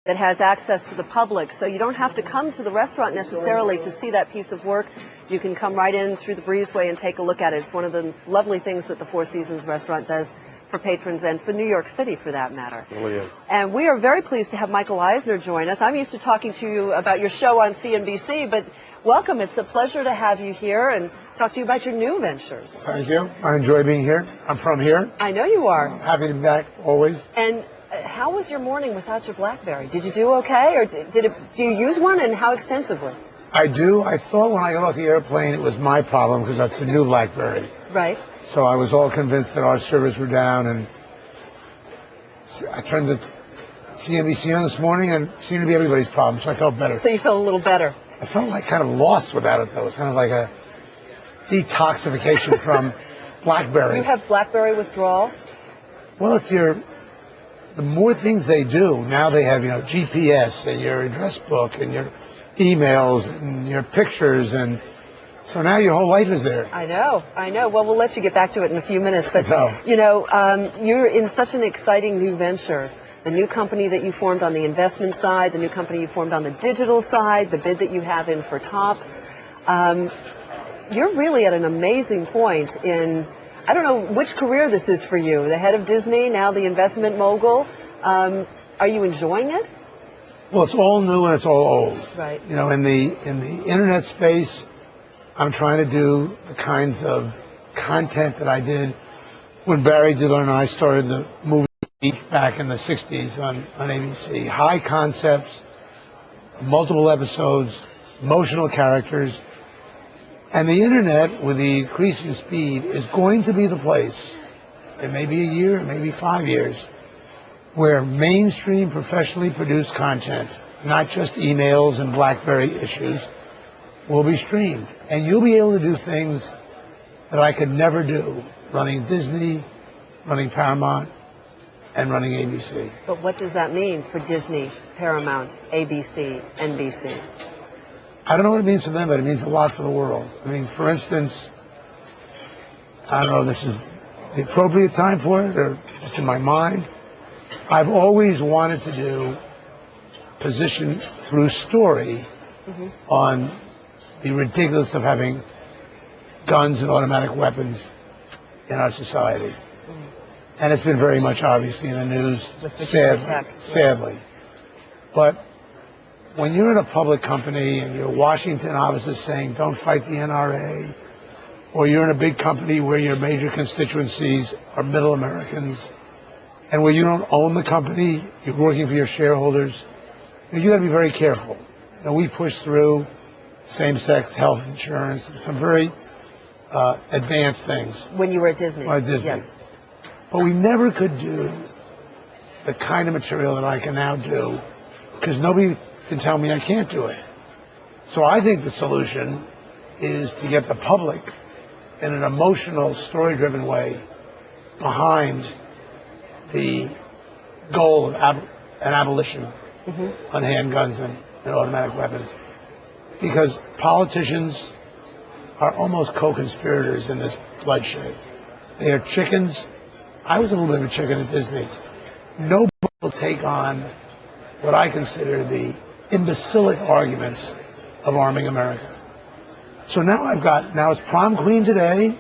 that has access to the public, so you don't have to come to the restaurant necessarily to see that piece of work. You can come right in through the breezeway and take a look at it. It's one of the lovely things that the Four Seasons restaurant does for patrons and for New York City, for that matter. Brilliant. And we are very pleased to have Michael Eisner join us. I'm used to talking to you about your show on CNBC, but welcome. It's a pleasure to have you here and talk to you about your new ventures. Thank you. I enjoy being here. I'm from here. I know you are. Happy to be back, always. And how was your morning without your BlackBerry? Did you do okay, or do you use one, and how extensively? I do. I thought when I got off the airplane it was my problem because that's a new BlackBerry. Right. So I was all convinced that our servers were down, and I turned to CNBC on this morning, and it seemed to be everybody's problem, so I felt better. So you felt a little better? I felt like kind of lost without it, though. It's kind of like a detoxification from BlackBerry. You have BlackBerry withdrawal? Well, it's the more things they do, now they have, GPS and your address book and your emails and your pictures, and so now your whole life is there. I know. Well, we'll let you get back to it in a few minutes, but, you're in such an exciting new venture. The new company that you formed on the investment side, the new company you formed on the digital side, the bid that you have in for Tops. You're really at an amazing point in, I don't know which career this is for you, the head of Disney, now the investment mogul. Are you enjoying it? Well, it's all new and it's all old. Right. In the internet space, I'm trying to do the kinds of content that I did when Barry Diller and I started the movie back in the 60s on ABC. High concepts, multiple episodes, emotional characters. And the internet, with the increasing speed, is going to be the place, it may be a year, it may be 5 years, where mainstream professionally produced content, not just emails and BlackBerry issues, will be streamed. And you'll be able to do things that I could never do, running Disney, running Paramount, and running ABC. But what does that mean for Disney, Paramount, ABC, NBC? I don't know what it means for them, but it means a lot for the world. I mean, for instance, I don't know if this is the appropriate time for it or just in my mind. I've always wanted to do position through story on the ridiculous of having guns and automatic weapons in our society. And it's been very much obviously in the news, sadly. But when you're in a public company and your Washington office is saying, don't fight the NRA, or you're in a big company where your major constituencies are middle Americans, and where you don't own the company, you're working for your shareholders, you got to be very careful. We pushed through same-sex health insurance, some very advanced things. When you were at Disney? At Disney. Yes. But we never could do the kind of material that I can now do, because nobody can tell me I can't do it. So I think the solution is to get the public in an emotional, story-driven way behind the goal of an abolition on handguns and automatic weapons. Because politicians are almost co-conspirators in this bloodshed. They are chickens. I was a little bit of a chicken at Disney. Nobody will take on what I consider the imbecilic arguments of arming America. So now it's prom queen today,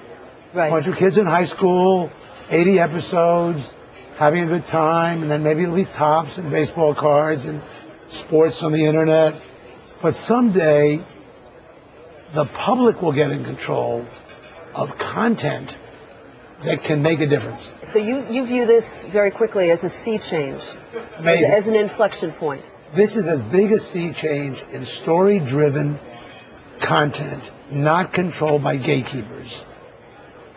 right. A bunch of kids in high school, 80 episodes, having a good time, and then maybe it'll be Tops and baseball cards and sports on the internet. But someday, the public will get in control of content that can make a difference. So you view this very quickly as a sea change, as an inflection point. This is as big a sea change in story-driven content, not controlled by gatekeepers,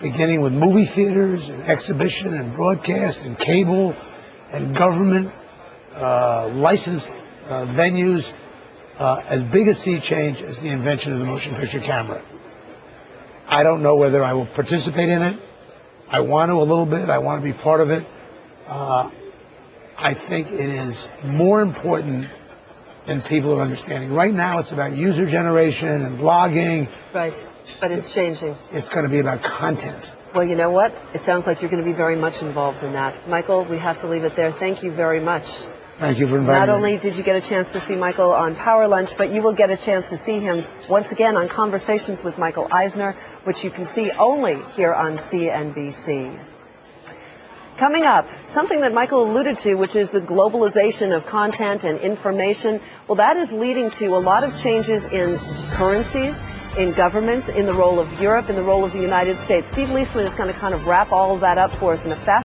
beginning with movie theaters and exhibition and broadcast and cable and government licensed venues, as big a sea change as the invention of the motion picture camera. I don't know whether I will participate in it. I want to a little bit. I want to be part of it. I think it is more important than people are understanding. Right now, it's about user generation and blogging. Right, but it's changing. It's going to be about content. Well, you know what? It sounds like you're going to be very much involved in that. Michael, we have to leave it there. Thank you very much. Thank you for inviting me. Not only did you get a chance to see Michael on Power Lunch, but you will get a chance to see him once again on Conversations with Michael Eisner, which you can see only here on CNBC. Coming up, something that Michael alluded to, which is the globalization of content and information. Well, that is leading to a lot of changes in currencies, in governments, in the role of Europe, in the role of the United States. Steve Leisman is going to kind of wrap all of that up for us in a fast